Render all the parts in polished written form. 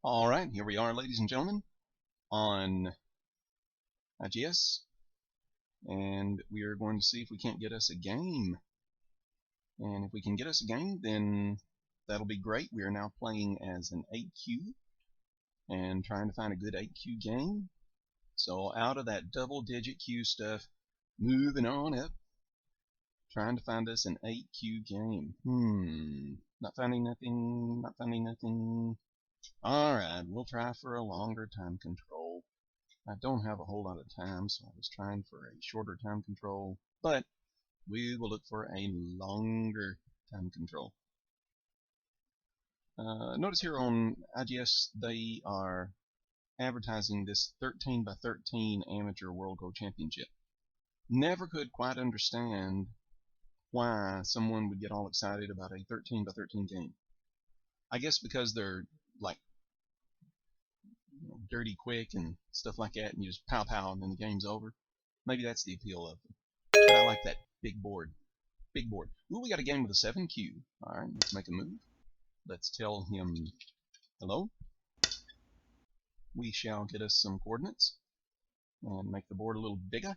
Alright, here we are, ladies and gentlemen, on IGS, and we are going to see if we can't get us a game. And if we can get us a game, then that'll be great. We are now playing as an 8Q and trying to find a good 8Q game. So out of that double-digit Q stuff, moving on up, trying to find us an 8Q game. Not finding nothing, not finding nothing. Alright, we'll try for a longer time control. I don't have a whole lot of time, so I was trying for a shorter time control, but we will look for a longer time control. Notice here on IGS they are advertising this 13 by 13 Amateur World Go Championship. Never could quite understand why someone would get all excited about a 13 by 13 game. I guess because they're like dirty quick and stuff like that, and you just pow pow and then the game's over. Maybe that's the appeal of them. But I like that big board. Big board. Ooh, we got a game with a 7Q. Alright, let's make a move. Let's tell him hello. We shall get us some coordinates and make the board a little bigger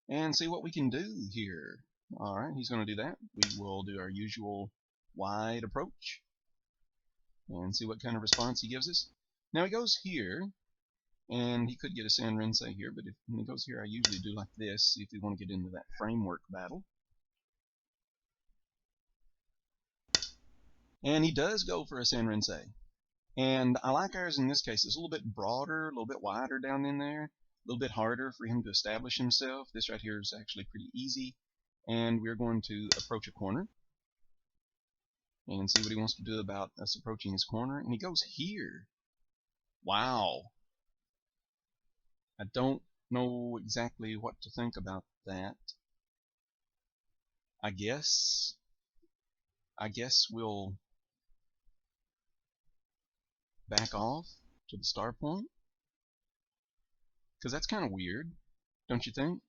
and see what we can do here. Alright, he's going to do that. We will do our usual wide approach and see what kind of response he gives us. Now he goes here, and he could get a San Rensei here, but if he goes here, I usually do like this, see if we want to get into that framework battle. And he does go for a San Rensei. And I like ours in this case. It's a little bit broader, a little bit wider down in there, a little bit harder for him to establish himself. This right here is actually pretty easy. And we're going to approach a corner and see what he wants to do about us approaching his corner. And he goes here. Wow. I don't know exactly what to think about that. I guess we'll back off to the star point, because that's kind of weird, don't you think?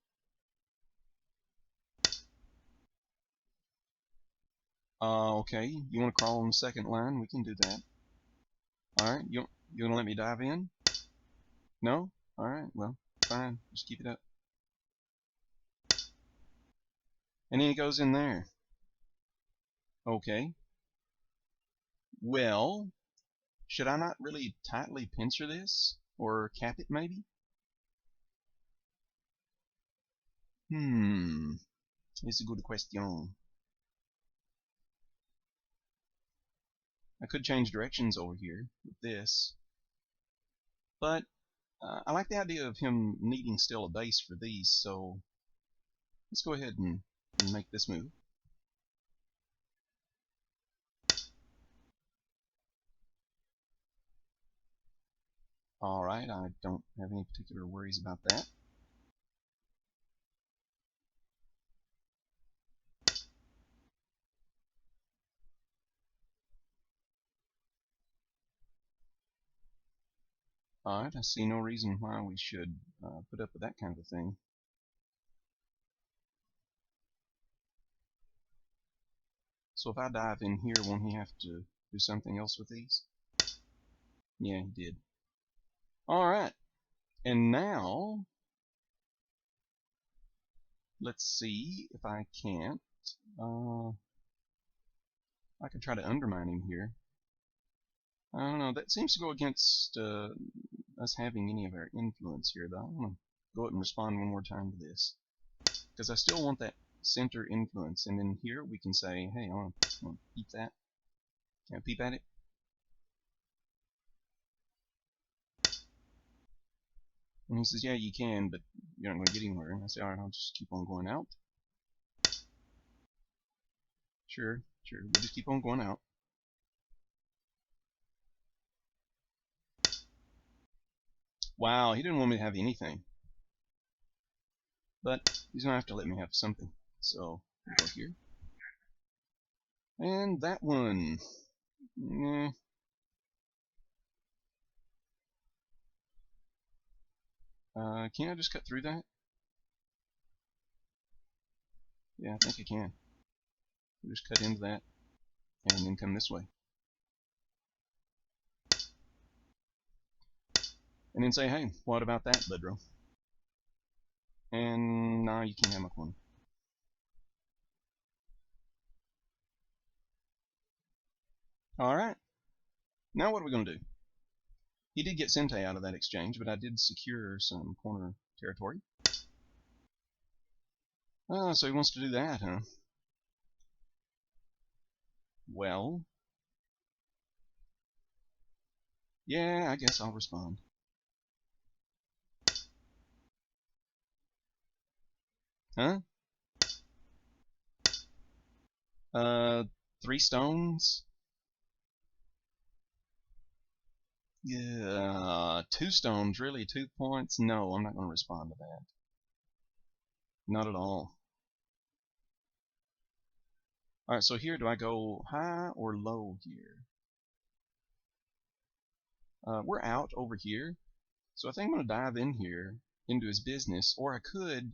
Okay, you want to crawl on the second line? We can do that. Alright, you want to let me dive in? No? Alright, well, fine. Just keep it up. And then he goes in there. Okay. Well, should I not really tightly pincer this? Or cap it, maybe? It's a good question. I could change directions over here with this. But I like the idea of him needing still a base for these, so let's go ahead and make this move. Alright, I don't have any particular worries about that. Alright, I see no reason why we should put up with that kind of a thing. So if I dive in here, won't he have to do something else with these? Yeah, he did. Alright, and now let's see if I can't. I could try to undermine him here. I don't know, that seems to go against us having any of our influence here, though. I'm going to go ahead and respond one more time to this, because I still want that center influence. And then here we can say, hey, I want to peep that. Can I peep at it? And he says, yeah, you can, but you're not going to get anywhere. And I say, alright, I'll just keep on going out. Sure, we'll just keep on going out. Wow, he didn't want me to have anything. But he's going to have to let me have something. So, we'll go here. And that one. Can I just cut through that? Yeah, I think I can. We'll just cut into that and then come this way. and then say, hey, what about that, Budro? And no, you can't have my corner. Alright, now what are we going to do? He did get Sente out of that exchange, but I did secure some corner territory. Oh, so he wants to do that, huh? Well, yeah, I guess I'll respond. Huh? 3 stones? Yeah, 2 stones, really? 2 points? No, I'm not going to respond to that. Not at all. Alright, so here, do I go high or low here? We're out over here, so I think I'm going to dive in here into his business, or I could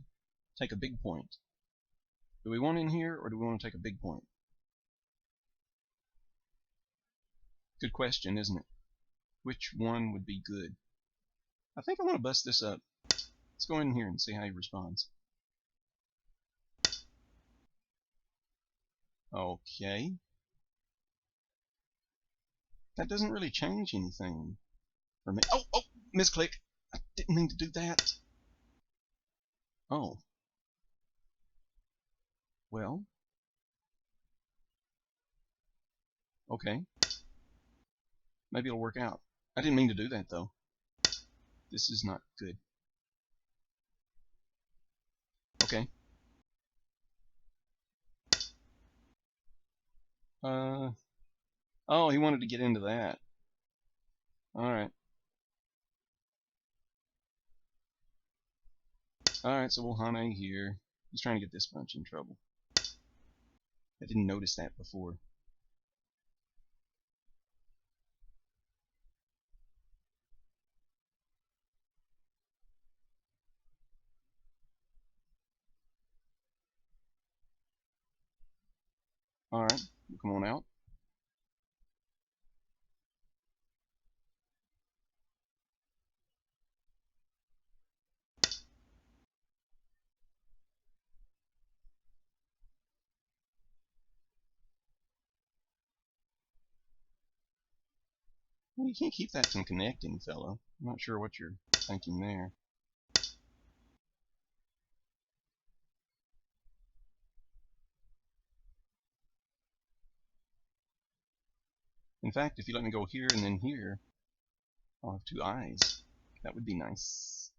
take a big point. Do we want in here, or do we want to take a big point? Good question, isn't it? Which one would be good? I think I want to bust this up. Let's go in here and see how he responds. Okay. That doesn't really change anything for me. Oh, misclick. I didn't mean to do that. Oh. Well. Okay. Maybe it'll work out. I didn't mean to do that, though. This is not good. Okay. Oh, he wanted to get into that. Alright. Alright, so we'll Hane here. He's trying to get this bunch in trouble. I didn't notice that before. Alright, we'll come on out. Well, you can't keep that from connecting, fellow. I'm not sure what you're thinking there. In fact, if you let me go here and then here, I'll have 2 eyes. That would be nice.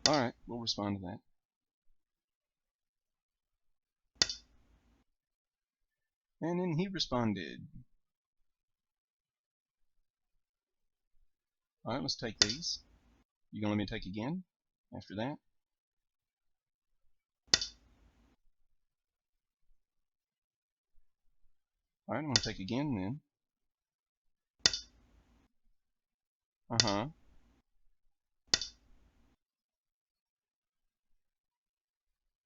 Alright, we'll respond to that. And then he responded. Alright, let's take these. You gonna let me take again after that? Alright, I'm gonna take again then. Uh-huh.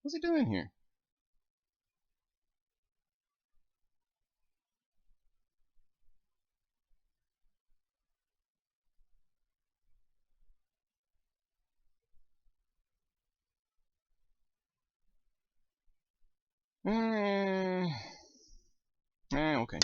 What's he doing here? Okay.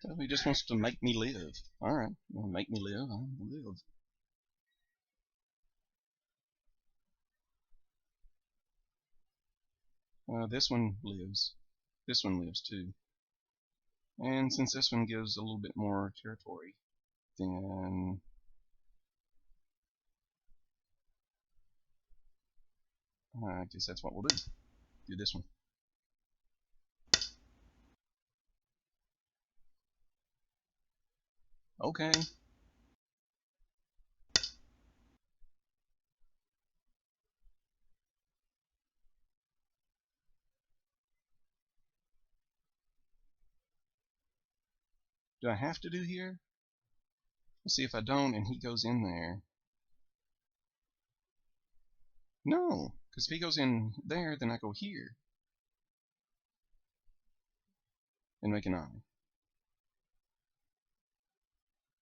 So he just wants to make me live. Alright, make me live, I'll live. This one lives. This one lives too. And since this one gives a little bit more territory, then I guess that's what we'll do. Do this one. Okay. Do I have to do here? Let's see if I don't and he goes in there. No, because if he goes in there, then I go here and make an eye.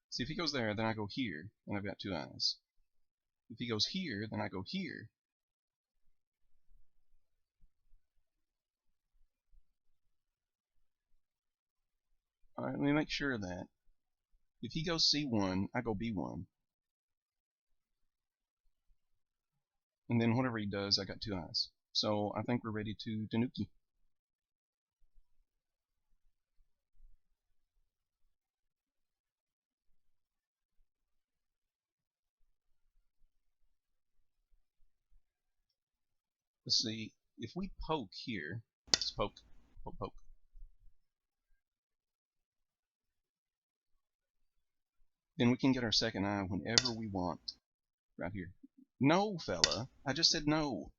See, if he goes there, then I go here, and I've got 2 eyes. If he goes here, then I go here. Alright, let me make sure of that. If he goes C1, I go B1. And then whatever he does, I got 2 eyes. So I think we're ready to Tanuki. Let's see, if we poke here, let's poke, poke, poke. Then we can get our second eye whenever we want. Right here. No, fella. I just said no.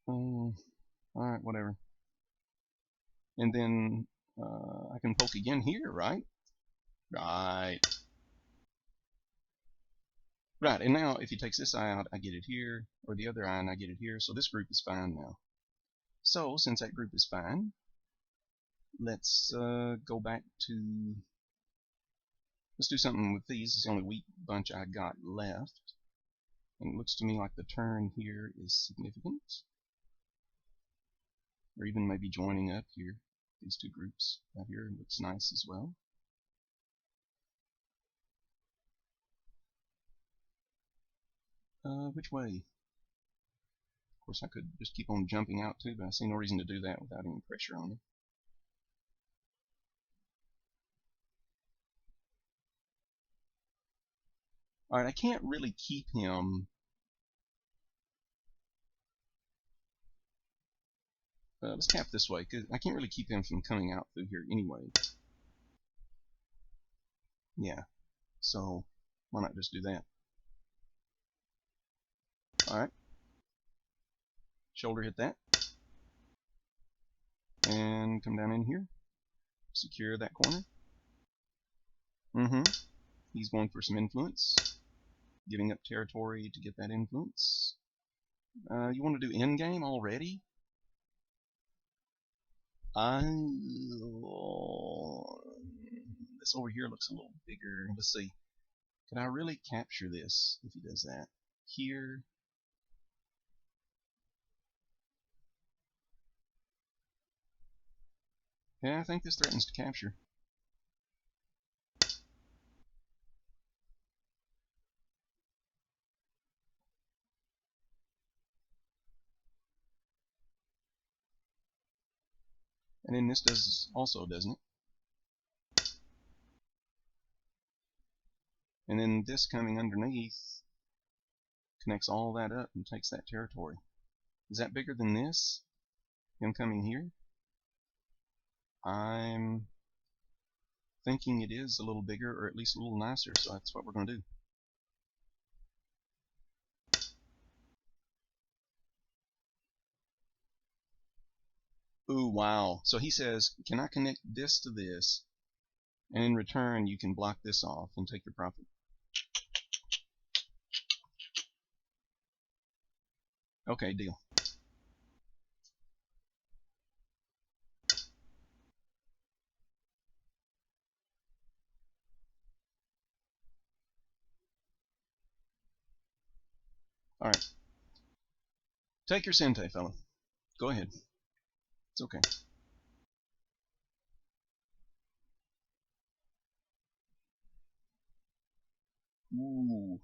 Alright, whatever. And then I can poke again here, right? Right. Right, and now if he takes this eye out, I get it here, or the other eye and I get it here, so this group is fine now. So, since that group is fine, let's go back to, let's do something with these. It's the only weak bunch I got left. And it looks to me like the turn here is significant. Or even maybe joining up here. These 2 groups out here looks nice as well. Which way? Of course, I could just keep on jumping out too, but I see no reason to do that without any pressure on it. Alright, I can't really keep him. Let's tap this way, because I can't really keep him from coming out through here anyway. Yeah, so why not just do that? Alright. Shoulder hit that. And come down in here. Secure that corner. He's going for some influence. Giving up territory to get that influence. You want to do endgame already? This over here looks a little bigger. Let's see. Can I really capture this if he does that? Here. Yeah, I think this threatens to capture. And then this does also, doesn't it? And then this coming underneath connects all that up and takes that territory. Is that bigger than this? Him coming here? I'm thinking it is a little bigger, or at least a little nicer, so that's what we're going to do. Ooh, wow. So he says, can I connect this to this? And in return, you can block this off and take your profit. Okay, deal. Alright. Take your sente, fella. Go ahead. It's okay. Ooh.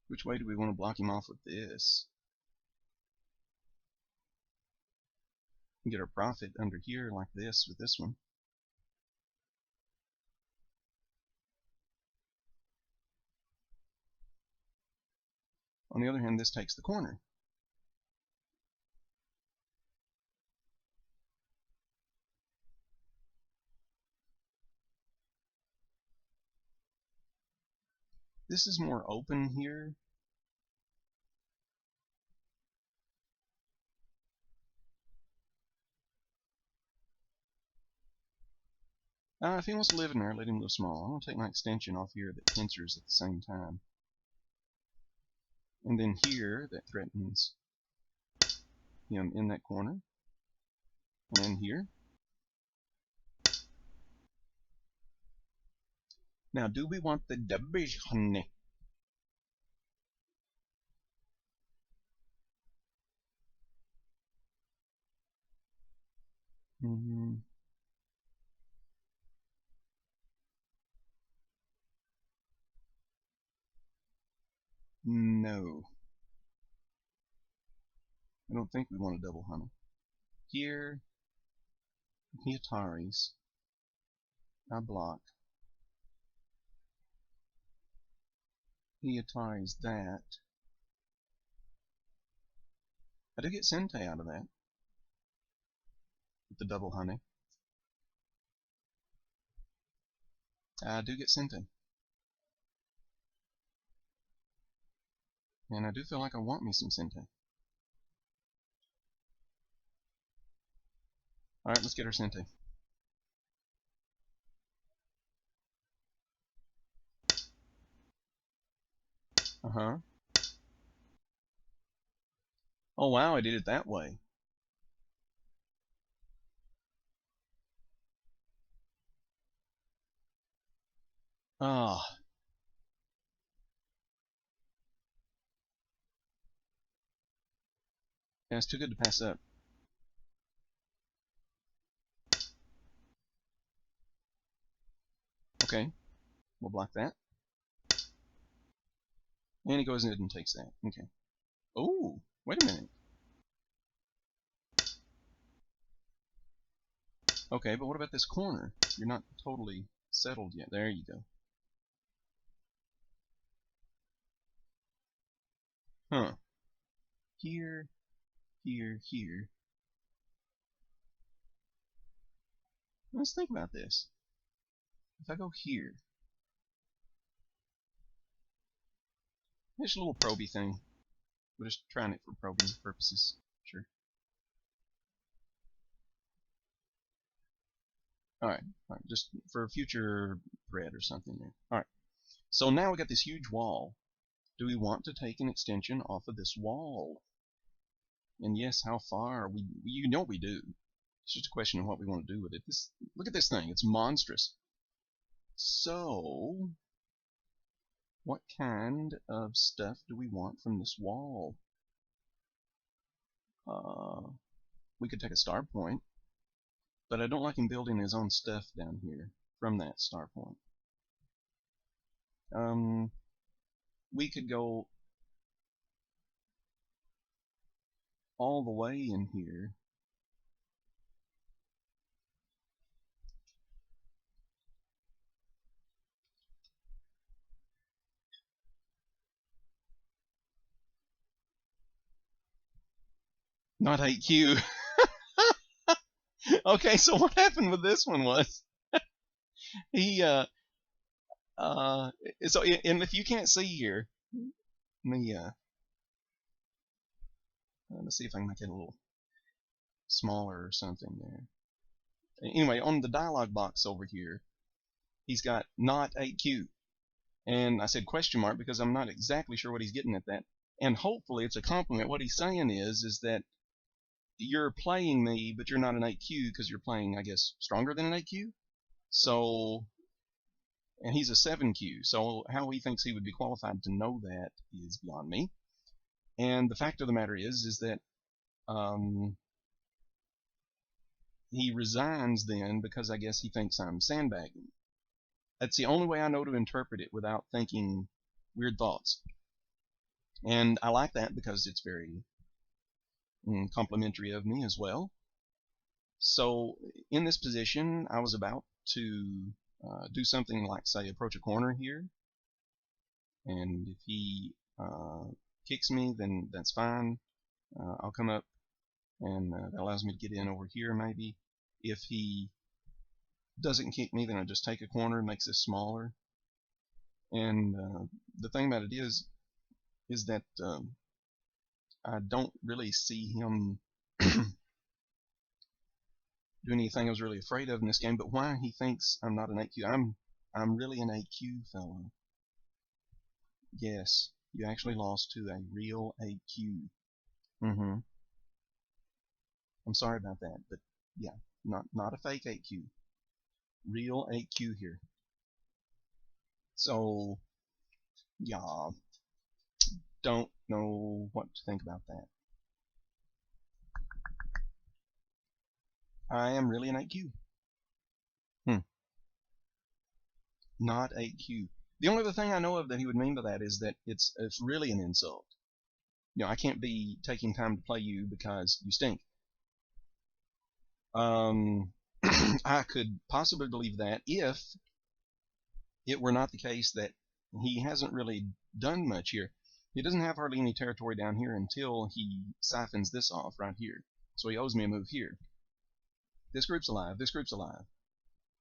Which way do we want to block him off with this? We can get our profit under here like this with this one. On the other hand, this takes the corner. This is more open here. If he wants to live in there, let him go small. I'm going to take my extension off here that pincers at the same time. And then here, that threatens him in that corner. And here. Now, do we want the division? No. I don't think we want a double honey. Here, he Ataris. I block. He Ataris that. I do get Sente out of that. With the double honey. I do get Sente. And I do feel like I want me some Sente. Alright, let's get our Sente. Uh-huh. Oh wow, I did it that way. Ah. Yeah, it's too good to pass up. Okay, we'll block that. And he goes in and takes that. Okay. Oh, wait a minute. Okay, but what about this corner? You're not totally settled yet. There you go. Huh. Here, here, here. Let's think about this. If I go here, it's a little proby thing. We're just trying it for probing purposes. Sure. Alright, just for a future thread or something there. Alright, so now we got this huge wall. Do we want to take an extension off of this wall? And yes, how far? You know we do. It's just a question of what we want to do with it. Look at this thing. It's monstrous. So, what kind of stuff do we want from this wall? We could take a star point, but I don't like him building his own stuff down here from that star point. We could go all the way in here. Not 8Q. Okay, so what happened with this one was he so and if you can't see here, let me let's see if I can make it a little smaller or something there. Anyway, on the dialog box over here, he's got not 8Q. And I said question mark because I'm not exactly sure what he's getting at that. And hopefully it's a compliment. What he's saying is that you're playing me, but you're not an 8Q because you're playing, I guess, stronger than an 8Q. So, and he's a 7Q. So how he thinks he would be qualified to know that is beyond me. And the fact of the matter is that he resigns then because I guess he thinks I'm sandbagging. That's the only way I know to interpret it without thinking weird thoughts. And I like that because it's very complimentary of me as well. So in this position, I was about to do something like, say, approach a corner here. And if he kicks me, then that's fine. I'll come up, and that allows me to get in over here maybe. If he doesn't kick me, then I just take a corner and makes this smaller. And the thing about it is that I don't really see him do anything I was really afraid of in this game, but why he thinks I'm not an AQ. I'm really an AQ fellow. Yes, you actually lost to a real AQ. I'm sorry about that, but yeah, not a fake AQ. Real AQ here. So, yeah, don't know what to think about that. I am really an AQ. Not AQ. The only other thing I know of that he would mean by that is that it's really an insult. You know, I can't be taking time to play you because you stink. I could possibly believe that if it were not the case that he hasn't really done much here. He doesn't have hardly any territory down here until he siphons this off right here. So he owes me a move here. This group's alive. This group's alive.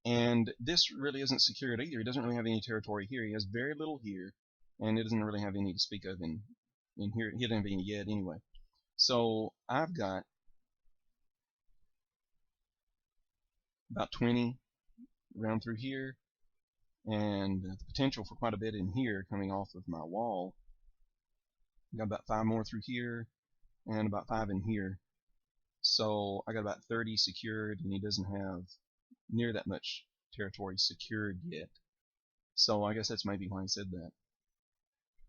And this really isn't secured either. He doesn't really have any territory here. He has very little here, and it doesn't really have any to speak of in here. He doesn't have any yet anyway. So I've got about 20 around through here, and the potential for quite a bit in here coming off of my wall. I got about 5 more through here, and about 5 in here. So I got about 30 secured, and he doesn't have near that much territory secured yet. So I guess that's maybe why he said that.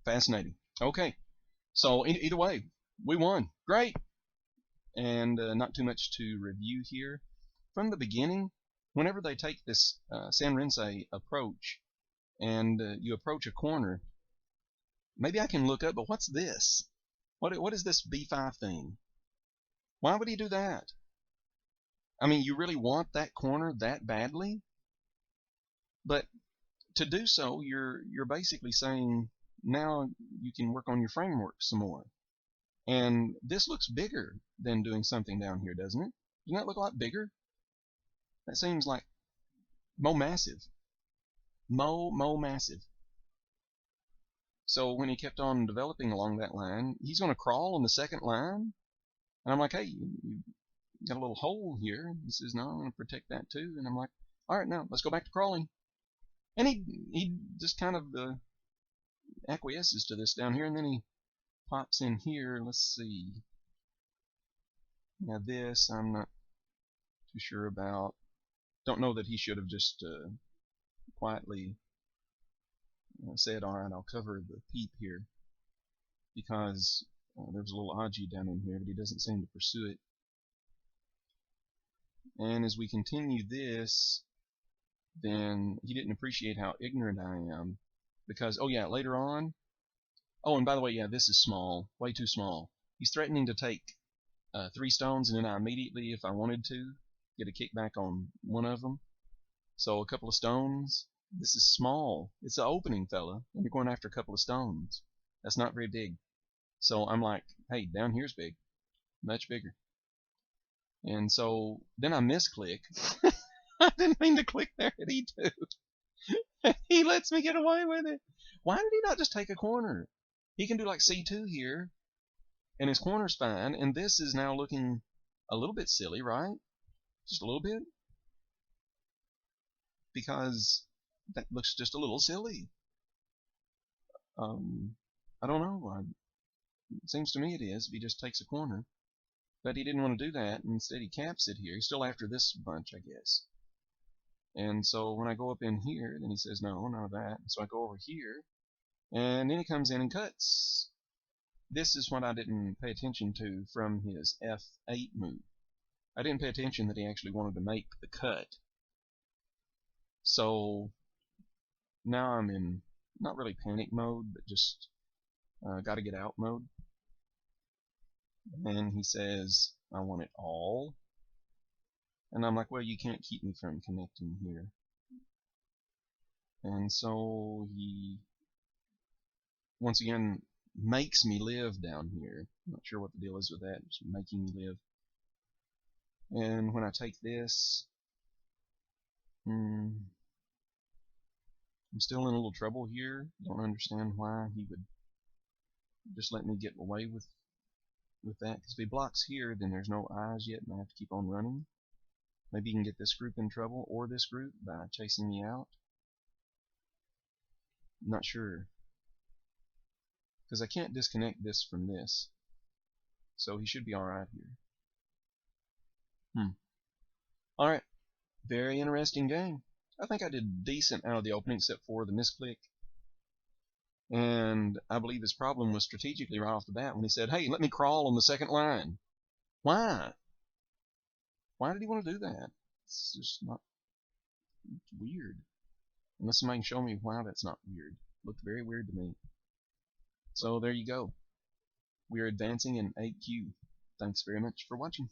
Fascinating. Okay, so either way, we won. Great. And not too much to review here. From the beginning, whenever they take this San Rense approach, and you approach a corner, maybe I can look up, but what's this? What is this B5 thing? Why would he do that? I mean, you really want that corner that badly? But to do so, you're basically saying now you can work on your framework some more. And this looks bigger than doing something down here, doesn't it? Doesn't that look a lot bigger? That seems like more massive. More massive. So when he kept on developing along that line, he's going to crawl on the second line. And I'm like, hey, you got a little hole here. He says, no, I'm going to protect that too. And I'm like, all right, now let's go back to crawling. And he just kind of acquiesces to this down here, and then he pops in here. Let's see. Now this I'm not too sure about. Don't know that he should have just quietly said, all right, I'll cover the peep here, because there's a little Aji down in here, but he doesn't seem to pursue it. And as we continue this, then he didn't appreciate how ignorant I am, because, oh yeah, later on, oh, and by the way, yeah, this is small, way too small. He's threatening to take 3 stones, and then I immediately, if I wanted to, get a kickback on one of them. So a couple of stones. This is small. It's an opening, fella, and you're going after a couple of stones. That's not very big. So I'm like, hey, down here's big, much bigger. And so then I misclick. I didn't mean to click there at E2. He lets me get away with it. Why did he not just take a corner? He can do like C2 here, and his corner's fine, and this is now looking a little bit silly, right? Just a little bit? Because that looks just a little silly. I don't know. It seems to me it is, if he just takes a corner. But he didn't want to do that, and instead he caps it here. He's still after this bunch, I guess. And so when I go up in here, then he says, no, none of that. So I go over here, and then he comes in and cuts. This is what I didn't pay attention to from his F8 move. I didn't pay attention that he actually wanted to make the cut. So now I'm in not really panic mode, but just gotta get out mode. And he says, I want it all. And I'm like, well, you can't keep me from connecting here. And so he, once again, makes me live down here. I'm not sure what the deal is with that, just making me live. And when I take this, I'm still in a little trouble here. Don't understand why he would just let me get away with that. Because if he blocks here, then there's no eyes yet, and I have to keep on running. Maybe you can get this group in trouble or this group by chasing me out. I'm not sure, because I can't disconnect this from this, so he should be alright here. Alright, very interesting game. I think I did decent out of the opening except for the misclick. And I believe his problem was strategically right off the bat when he said, hey, let me crawl on the second line. Why? Why did he want to do that? It's just not, it's weird. Unless somebody can show me why that's not weird. It looked very weird to me. So there you go. We are advancing in 8Q. Thanks very much for watching.